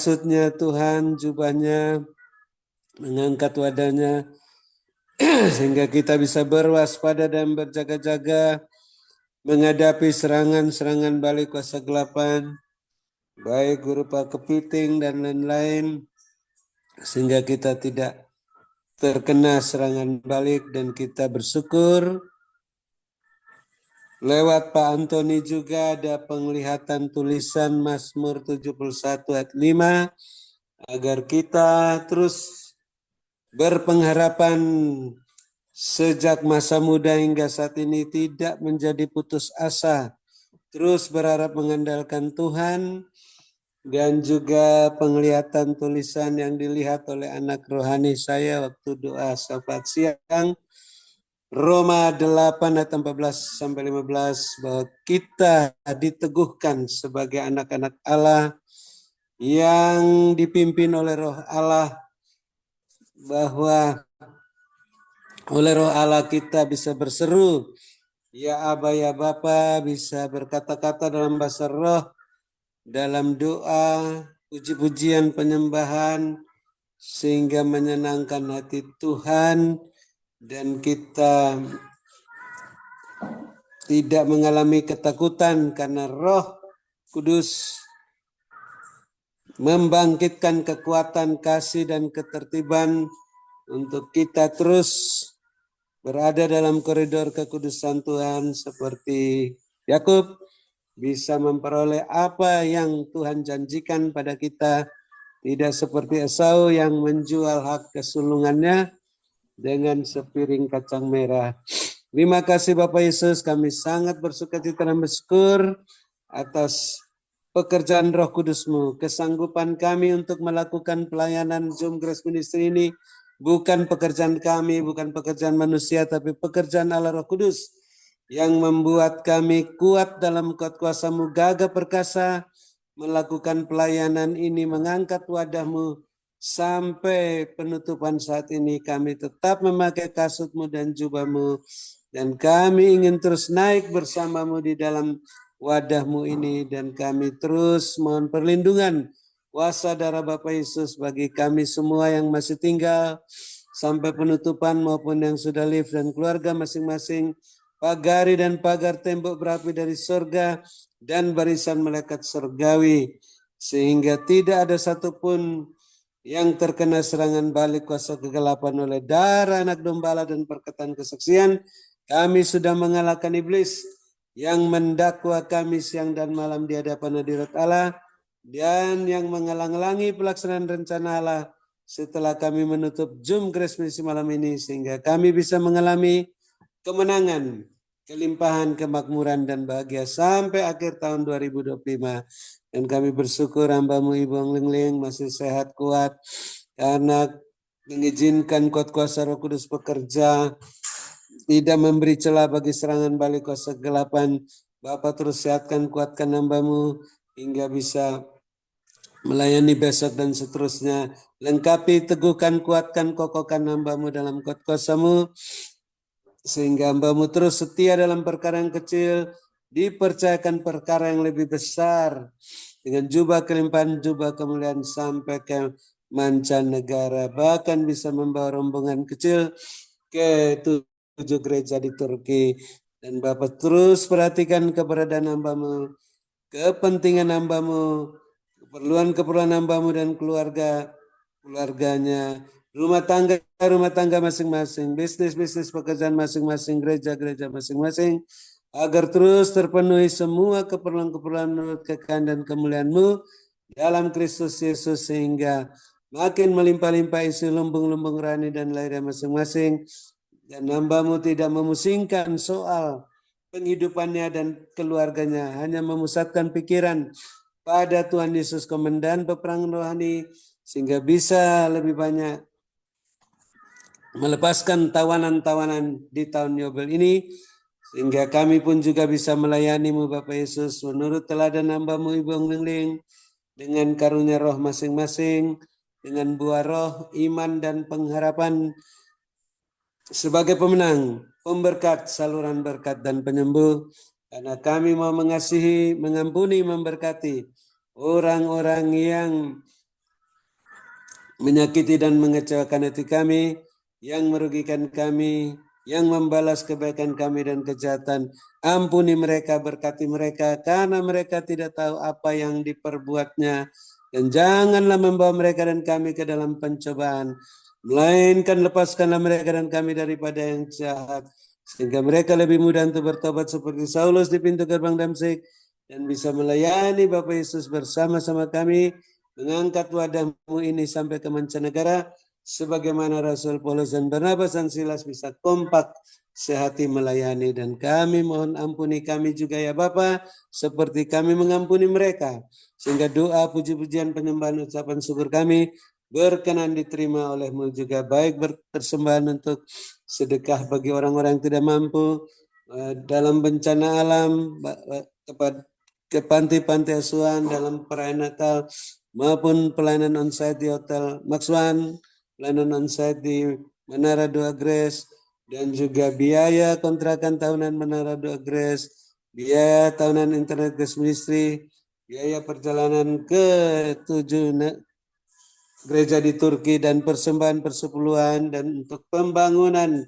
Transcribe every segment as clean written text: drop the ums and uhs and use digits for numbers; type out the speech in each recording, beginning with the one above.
kasutnya Tuhan, jubahnya, mengangkat wadahnya, sehingga kita bisa berwaspada dan berjaga-jaga menghadapi serangan-serangan balik kuasa gelapan, baik berupa kepiting dan lain-lain, sehingga kita tidak terkena serangan balik, dan kita bersyukur lewat Pak Antoni juga ada penglihatan tulisan Mazmur 71 ayat 5 agar kita terus berpengharapan sejak masa muda hingga saat ini tidak menjadi putus asa, terus berharap mengandalkan Tuhan. Dan juga penglihatan tulisan yang dilihat oleh anak rohani saya waktu doa syafaat siang, Roma 8 ayat 14 sampai 15, bahwa kita diteguhkan sebagai anak-anak Allah yang dipimpin oleh Roh Allah, bahwa oleh Roh Allah kita bisa berseru, ya Aba ya Bapa, bisa berkata-kata dalam bahasa roh, dalam doa, puji-pujian, penyembahan, sehingga menyenangkan hati Tuhan, dan kita tidak mengalami ketakutan karena Roh Kudus membangkitkan kekuatan, kasih, dan ketertiban untuk kita terus berada dalam koridor kekudusan Tuhan seperti Yakub, bisa memperoleh apa yang Tuhan janjikan pada kita, tidak seperti Esau yang menjual hak kesulungannya dengan sepiring kacang merah. Terima kasih Bapak Yesus, kami sangat bersukacita dan bersyukur atas pekerjaan Roh Kudus-Mu. Kesanggupan kami untuk melakukan pelayanan Zoom Grace Ministry ini bukan pekerjaan kami, bukan pekerjaan manusia, tapi pekerjaan Allah Roh Kudus yang membuat kami kuat dalam kuasa-Mu, gagah perkasa melakukan pelayanan ini, mengangkat wadah-Mu sampai penutupan saat ini. Kami tetap memakai kasut-Mu dan jubah-Mu, dan kami ingin terus naik bersama-Mu di dalam wadah-Mu ini, dan kami terus mohon perlindungan kuasa darah Bapa Yesus bagi kami semua yang masih tinggal sampai penutupan maupun yang sudah live, dan keluarga masing-masing, pagari dan pagar tembok berapi dari surga dan barisan malaikat surgawi, sehingga tidak ada satupun yang terkena serangan balik kuasa kegelapan oleh darah anak domba dan perkataan kesaksian. Kami sudah mengalahkan iblis yang mendakwa kami siang dan malam di hadapan hadirat Allah, dan yang menghalang-halangi pelaksanaan rencana Allah setelah kami menutup Zoom Grace Misi malam ini, sehingga kami bisa mengalami kemenangan, kelimpahan, kemakmuran, dan bahagia sampai akhir tahun 2025. Dan kami bersyukur hamba-Mu Ibu Angling masih sehat kuat, karena mengizinkan kuat kuasa Roh Kudus bekerja, tidak memberi celah bagi serangan balik kuasa kegelapan. Bapa terus sehatkan, kuatkan hamba-Mu hingga bisa melayani besok dan seterusnya. Lengkapi, teguhkan, kuatkan, kokohkan hamba-Mu dalam kuat kuasa-Mu, sehingga hamba-Mu terus setia dalam perkara yang kecil, dipercayakan perkara yang lebih besar, dengan jubah kelimpahan, jubah kemuliaan sampai ke mancanegara, bahkan bisa membawa rombongan kecil ke 7 gereja di Turki. Dan Bapak terus perhatikan keberadaan hamba-Mu, kepentingan hamba-Mu, keperluan hamba-Mu dan keluarganya, rumah tangga masing-masing, bisnis pekerjaan masing-masing, gereja masing-masing, agar terus terpenuhi semua keperluan menurut kekayaan dan kemuliaan-Mu dalam Kristus Yesus, sehingga makin melimpah-limpah isi lumbung-lumbung rohani dan lahirnya masing-masing, dan hamba-Mu tidak memusingkan soal penghidupannya dan keluarganya, hanya memusatkan pikiran pada Tuhan Yesus, komandan peperangan rohani, sehingga bisa lebih banyak melepaskan tawanan-tawanan di tahun Yobel ini, sehingga kami pun juga bisa melayani-Mu Bapak Yesus menurut teladan hamba-Mu Ibu Angling, dengan karunia roh masing-masing, dengan buah roh, iman dan pengharapan sebagai pemenang, pemberkat, saluran berkat dan penyembuh. Karena kami mau mengasihi, mengampuni, memberkati orang-orang yang menyakiti dan mengecewakan hati kami, yang merugikan kami, yang membalas kebaikan kami dan kejahatan. Ampuni mereka, berkati mereka, karena mereka tidak tahu apa yang diperbuatnya. Dan janganlah membawa mereka dan kami ke dalam pencobaan, melainkan lepaskanlah mereka dan kami daripada yang jahat, sehingga mereka lebih mudah untuk bertobat seperti Saulus di pintu gerbang Damsyik, dan bisa melayani Bapak Yesus bersama-sama kami, mengangkat wadahmu ini sampai ke mancanegara, sebagaimana Rasul Paulus dan Barnabas dan Silas bisa kompak sehati melayani. Dan kami mohon ampuni kami juga ya Bapa, seperti kami mengampuni mereka, sehingga doa, puji-pujian, penyembahan, ucapan syukur kami berkenan diterima olehmu juga, baik berpersembahan untuk sedekah bagi orang-orang yang tidak mampu, dalam bencana alam, ke panti-panti asuhan, dalam perayaan Natal, maupun pelayanan onsite di Hotel Maxwan, pelayanan onsite di Menara Dua Grace, dan juga biaya kontrakan tahunan Menara Dua Grace, biaya tahunan Internet Grace Ministry, biaya perjalanan ke 7 gereja di Turki, dan persembahan persepuluhan, dan untuk pembangunan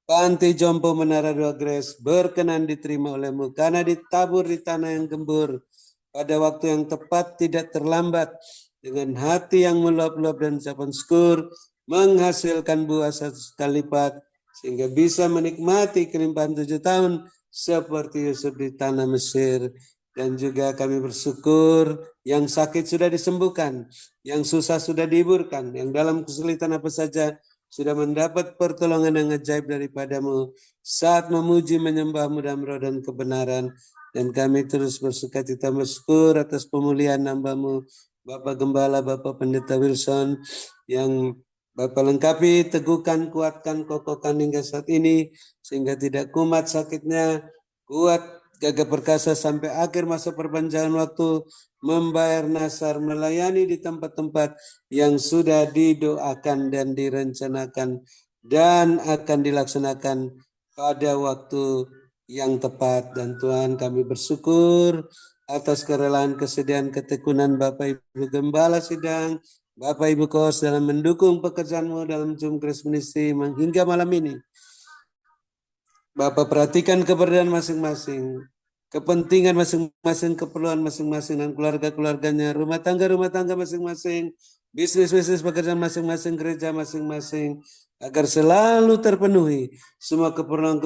Panti Jompo Menara Dua Grace berkenan diterima olehmu, karena ditabur di tanah yang gembur pada waktu yang tepat, tidak terlambat, dengan hati yang meluap-luap dan ucapan syukur, menghasilkan buah 100 kali lipat, sehingga bisa menikmati kelimpahan 7 tahun seperti Yusuf di tanah Mesir. Dan juga kami bersyukur yang sakit sudah disembuhkan, yang susah sudah dihiburkan, yang dalam kesulitan apa saja sudah mendapat pertolongan yang ajaib daripadamu saat memuji menyembahmu dalam roh dan kebenaran. Dan kami terus bersukacita bersyukur atas pemulihan hamba-Mu Bapak Gembala, Bapak Pendeta Wilson, yang Bapak lengkapi, teguhkan, kuatkan, kokohkan hingga saat ini, sehingga tidak kumat sakitnya, kuat, gagah perkasa sampai akhir masa perpanjangan waktu, membayar nasar, melayani di tempat-tempat yang sudah didoakan dan direncanakan dan akan dilaksanakan pada waktu yang tepat. Dan Tuhan, kami bersyukur atas kerelaan, kesediaan, ketekunan Bapak Ibu Gembala Sidang, Bapak Ibu Kos dalam mendukung pekerjaanmu dalam Zoom Grace Ministry hingga malam ini. Bapak perhatikan keberadaan masing-masing, kepentingan masing-masing, keperluan masing-masing, dan keluarga-keluarganya, rumah tangga masing-masing, bisnis-bisnis pekerjaan masing-masing, gereja masing-masing, agar selalu terpenuhi semua keperluan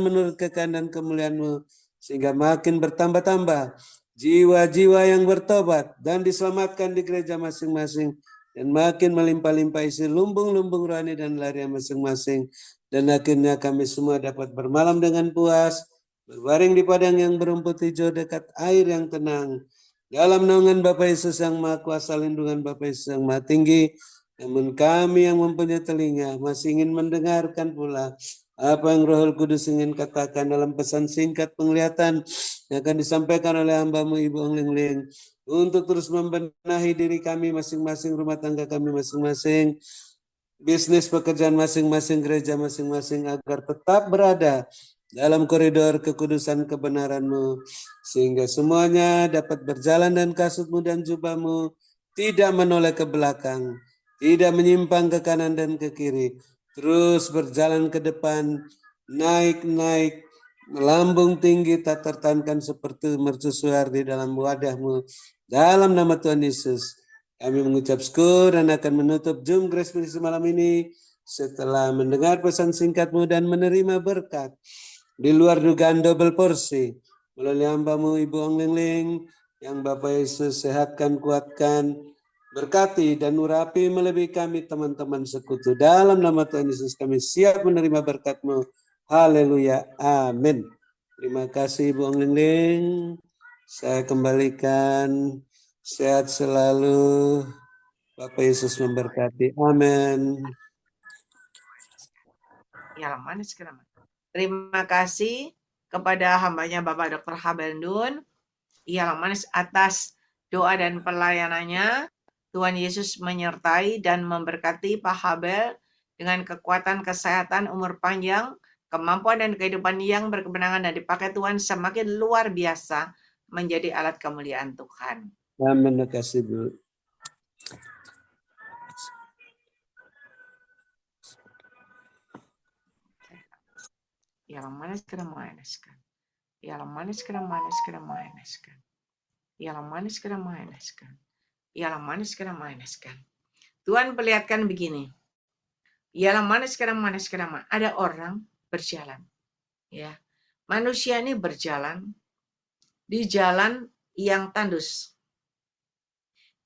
menurut kehendak dan kemuliaan-Mu, sehingga makin bertambah-tambah jiwa-jiwa yang bertobat dan diselamatkan di gereja masing-masing, dan makin melimpah-limpah isi lumbung-lumbung rohani dan larian masing-masing. Dan akhirnya kami semua dapat bermalam dengan puas, berbaring di padang yang berumput hijau dekat air yang tenang, dalam naungan Bapa Yesus yang Maha Kuasa, lindungan Bapa Yesus yang Maha Tinggi. Namun kami yang mempunyai telinga masih ingin mendengarkan pula apa yang Roh Kudus ingin katakan dalam pesan singkat penglihatan yang akan disampaikan oleh hamba-Mu Ibu Ong Ling, untuk terus membenahi diri kami masing-masing, rumah tangga kami masing-masing, bisnis pekerjaan masing-masing, gereja masing-masing, agar tetap berada dalam koridor kekudusan kebenaran-Mu, sehingga semuanya dapat berjalan dan kasut-Mu dan jubah-Mu tidak menoleh ke belakang, tidak menyimpang ke kanan dan ke kiri, terus berjalan ke depan, naik-naik, melambung tinggi, tak tertahankan seperti mercusuar di dalam wadah-Mu. Dalam nama Tuhan Yesus, kami mengucap syukur dan akan menutup Zoom Grace Ministry malam ini setelah mendengar pesan singkat-Mu dan menerima berkat di luar dugaan double porsi melalui hamba-Mu Ibu Ong Ling, yang Bapak Yesus sehatkan, kuatkan, berkati dan urapi melebihi kami teman-teman sekutu. Dalam nama Tuhan Yesus kami siap menerima berkat-Mu. Haleluya. Amin. Terima kasih Ibu Ong Ling. Saya kembalikan. Sehat selalu. Bapak Yesus memberkati. Amin. Ya, manis keramat. Terima kasih kepada hambanya Bapak Dr. Habendun. Ya, manis atas doa dan pelayanannya. Tuhan Yesus menyertai dan memberkati Pak Habel dengan kekuatan, kesehatan, umur panjang, kemampuan dan kehidupan yang berkebenangan, dan dipakai Tuhan semakin luar biasa menjadi alat kemuliaan Tuhan. Amin. Terima kasih Bu. Ialah manis kena maniskan. Ialah manis kena manis kena maniskan. Ialah manis kena maniskan. Ialah manis kena maniskan. Tuhan perlihatkan begini. Ialah manis kena manis kena. Ada orang berjalan. Ya, manusia ini berjalan di jalan yang tandus,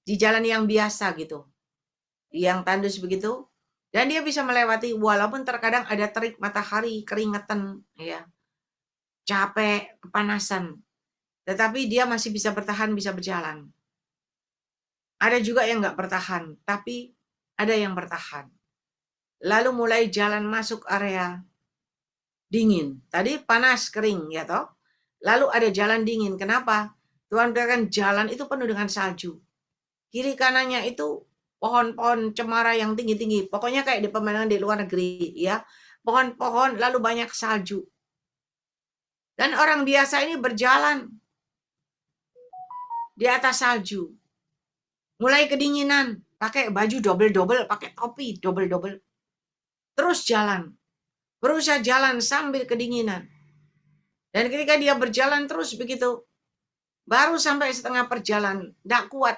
di jalan yang biasa gitu, yang tandus begitu, dan dia bisa melewati walaupun terkadang ada terik matahari, keringetan, ya, capek, kepanasan, tetapi dia masih bisa bertahan, bisa berjalan. Ada juga yang nggak bertahan, tapi ada yang bertahan. Lalu mulai jalan masuk area dingin. Tadi panas, kering, ya toh. Lalu ada jalan dingin. Kenapa? Tuhan katakan jalan itu penuh dengan salju. Kiri kanannya itu pohon-pohon cemara yang tinggi-tinggi. Pokoknya kayak di pemandangan di luar negeri, ya. Pohon-pohon lalu banyak salju. Dan orang biasa ini berjalan di atas salju. Mulai kedinginan, pakai baju double-double, pakai topi double-double. Terus jalan. Berusaha jalan sambil kedinginan. Dan ketika dia berjalan terus begitu, baru sampai setengah perjalanan, tidak kuat.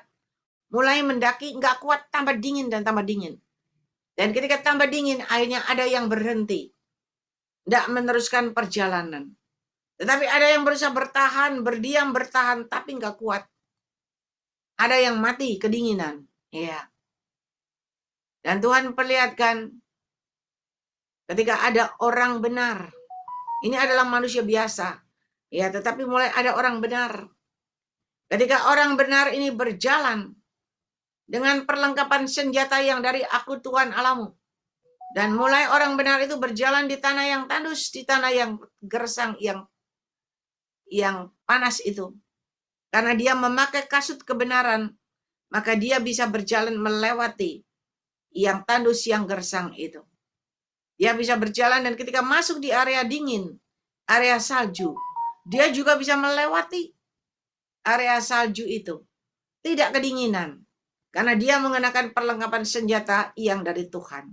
Mulai mendaki, nggak kuat, tambah dingin dan tambah dingin. Dan ketika tambah dingin, akhirnya ada yang berhenti. Tidak meneruskan perjalanan. Tetapi ada yang berusaha bertahan, berdiam, bertahan, tapi nggak kuat. Ada yang mati kedinginan. Ya. Dan Tuhan perlihatkan ketika ada orang benar. Ini adalah manusia biasa. Ya, tetapi mulai ada orang benar. Ketika orang benar ini berjalan dengan perlengkapan senjata yang dari Aku Tuhan Allahmu. Dan mulai orang benar itu berjalan di tanah yang tandus, di tanah yang gersang, yang panas itu. Karena dia memakai kasut kebenaran, maka dia bisa berjalan melewati yang tandus, yang gersang itu. Dia bisa berjalan dan ketika masuk di area dingin, area salju, dia juga bisa melewati area salju itu. Tidak kedinginan. Karena dia mengenakan perlengkapan senjata yang dari Tuhan.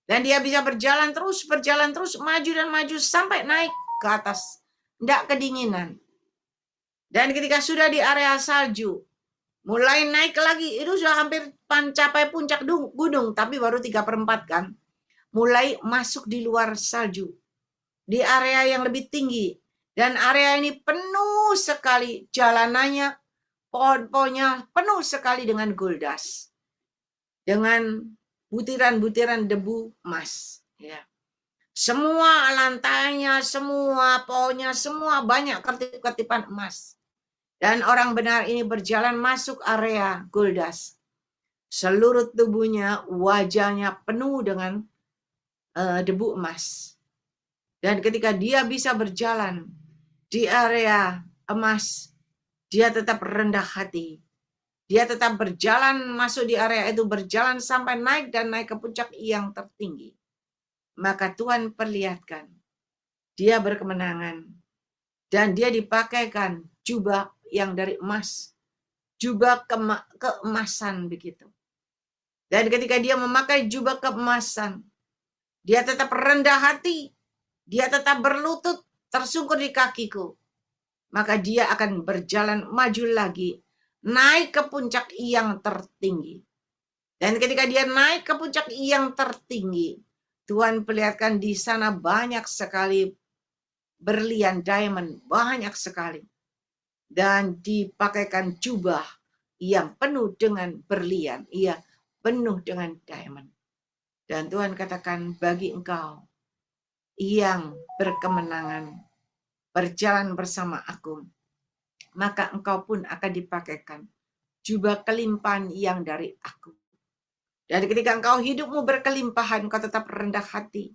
Dan dia bisa berjalan terus, maju dan maju sampai naik ke atas. Tidak kedinginan. Dan ketika sudah di area salju, mulai naik lagi, itu sudah hampir mencapai puncak gunung, tapi baru 3/4 kan. Mulai masuk di luar salju, di area yang lebih tinggi. Dan area ini penuh sekali jalanannya, pohon-pohonnya penuh sekali dengan guldas. Dengan butiran-butiran debu emas. Ya. Semua lantainya, semua pohonnya, semua banyak ketip-ketipan emas. Dan orang benar ini berjalan masuk area guldas. Seluruh tubuhnya, wajahnya penuh dengan debu emas. Dan ketika dia bisa berjalan di area emas, dia tetap rendah hati. Dia tetap berjalan masuk di area itu, berjalan sampai naik dan naik ke puncak yang tertinggi. Maka Tuhan perlihatkan, dia berkemenangan. Dan dia dipakaikan jubah yang dari emas. Jubah keemasan begitu. Dan ketika dia memakai jubah keemasan, dia tetap rendah hati. Dia tetap berlutut, tersungkur di kakiku. Maka dia akan berjalan maju lagi, naik ke puncak yang tertinggi. Dan ketika dia naik ke puncak yang tertinggi, Tuhan perlihatkan di sana banyak sekali berlian diamond, banyak sekali. Dan dipakaikan jubah yang penuh dengan berlian, ia penuh dengan diamond. Dan Tuhan katakan bagi engkau yang berkemenangan, berjalan bersama Aku, maka engkau pun akan dipakaikan jubah kelimpahan yang dari Aku. Dan ketika engkau hidupmu berkelimpahan, engkau tetap rendah hati.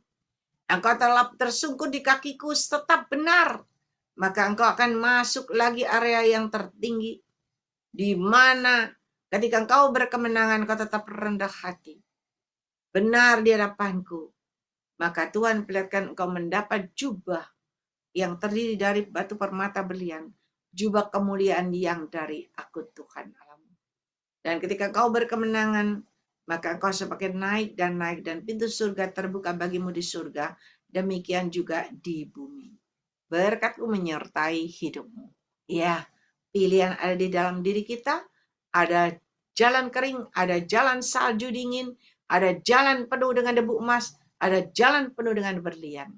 Engkau telah tersungkur di kakiku tetap benar. Maka engkau akan masuk lagi area yang tertinggi. Di mana ketika engkau berkemenangan, engkau tetap rendah hati. Benar di hadapanku. Maka Tuhan perlihatkan engkau mendapat jubah yang terdiri dari batu permata berlian. Jubah kemuliaan yang dari Aku Tuhan Allahmu. Dan ketika engkau berkemenangan, maka engkau semakin naik dan naik, dan pintu surga terbuka bagimu di surga, demikian juga di bumi. Berkat-Ku menyertai hidupmu. Ya, pilihan ada di dalam diri kita, ada jalan kering, ada jalan salju dingin, ada jalan penuh dengan debu emas, ada jalan penuh dengan berlian.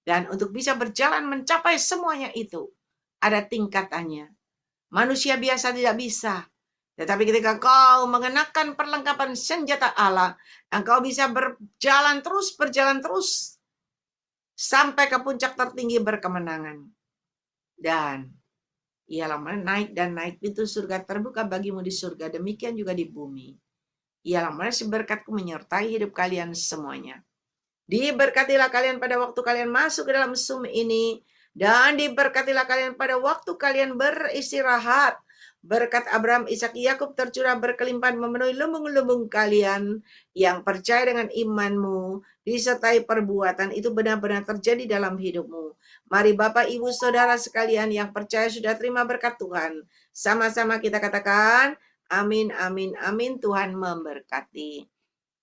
Dan untuk bisa berjalan mencapai semuanya itu, ada tingkatannya. Manusia biasa tidak bisa. Tetapi ketika kau mengenakan perlengkapan senjata Allah, engkau bisa berjalan terus, sampai ke puncak tertinggi berkemenangan. Dan ialah naik dan naik, pintu surga terbuka bagimu di surga, demikian juga di bumi. Ialah mana berkat-Ku menyertai hidup kalian semuanya. Diberkatilah kalian pada waktu kalian masuk ke dalam Zoom ini, dan diberkatilah kalian pada waktu kalian beristirahat. Berkat Abraham, Ishak, Yakub tercurah berkelimpahan memenuhi lumbung-lumbung kalian yang percaya dengan imanmu, disertai perbuatan itu benar-benar terjadi dalam hidupmu. Mari Bapak, Ibu, Saudara sekalian yang percaya sudah terima berkat Tuhan. Sama-sama kita katakan, amin, amin, amin. Tuhan memberkati.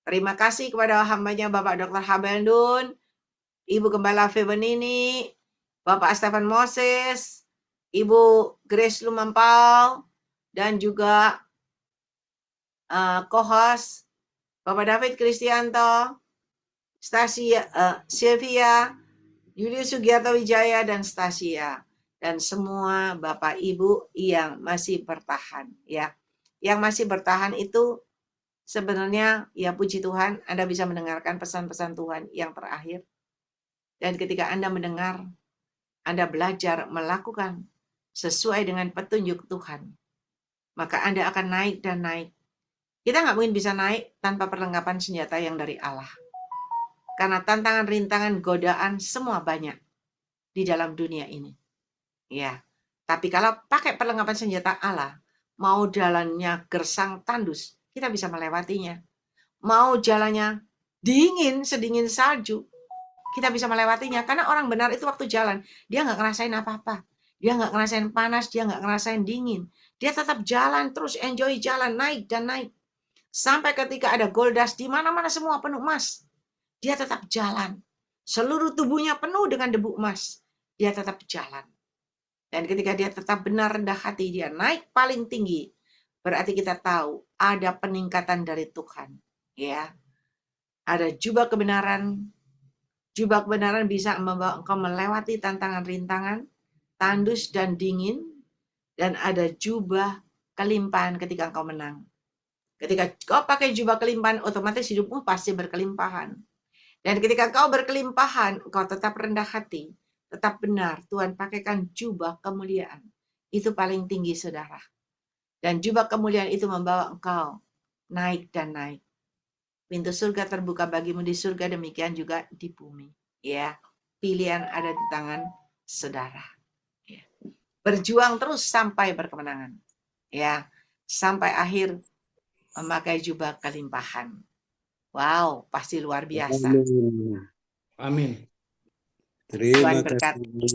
Terima kasih kepada hambanya Bapak Dr. Habeldun, Ibu Gembala Febenini, Bapak Stefan Moses, Ibu Grace Lumampau, dan juga co-host Bapak David Kristianto, Sylvia, Julius Sugiarto Wijaya, dan Stasia. Dan semua Bapak Ibu yang masih bertahan. Ya, yang masih bertahan itu sebenarnya ya puji Tuhan Anda bisa mendengarkan pesan-pesan Tuhan yang terakhir. Dan ketika Anda mendengar, Anda belajar melakukan sesuai dengan petunjuk Tuhan, maka Anda akan naik dan naik. Kita nggak mungkin bisa naik tanpa perlengkapan senjata yang dari Allah. Karena tantangan, rintangan, godaan semua banyak di dalam dunia ini. Ya, tapi kalau pakai perlengkapan senjata Allah, mau jalannya gersang tandus, kita bisa melewatinya. Mau jalannya dingin, sedingin salju, kita bisa melewatinya. Karena orang benar itu waktu jalan, dia nggak ngerasain apa-apa. Dia nggak ngerasain panas, dia nggak ngerasain dingin. Dia tetap jalan terus, enjoy jalan, naik dan naik. Sampai ketika ada gold dust, di mana-mana semua penuh emas. Dia tetap jalan. Seluruh tubuhnya penuh dengan debu emas. Dia tetap jalan. Dan ketika dia tetap benar rendah hati, dia naik paling tinggi. Berarti kita tahu ada peningkatan dari Tuhan. Ya, ada jubah kebenaran. Jubah kebenaran bisa membawa engkau melewati tantangan rintangan, tandus dan dingin. Dan ada jubah kelimpahan ketika engkau menang. Ketika kau pakai jubah kelimpahan, otomatis hidupmu pasti berkelimpahan. Dan ketika kau berkelimpahan, engkau tetap rendah hati, tetap benar. Tuhan pakaikan jubah kemuliaan. Itu paling tinggi, saudara. Dan jubah kemuliaan itu membawa engkau naik dan naik. Pintu surga terbuka bagimu di surga, demikian juga di bumi. Ya, pilihan ada di tangan saudara. Ya. Berjuang terus sampai berkemenangan. Ya, sampai akhir memakai jubah kelimpahan. Wow, pasti luar biasa. Amin. Amin. Terima Tuhan berkati. kasih.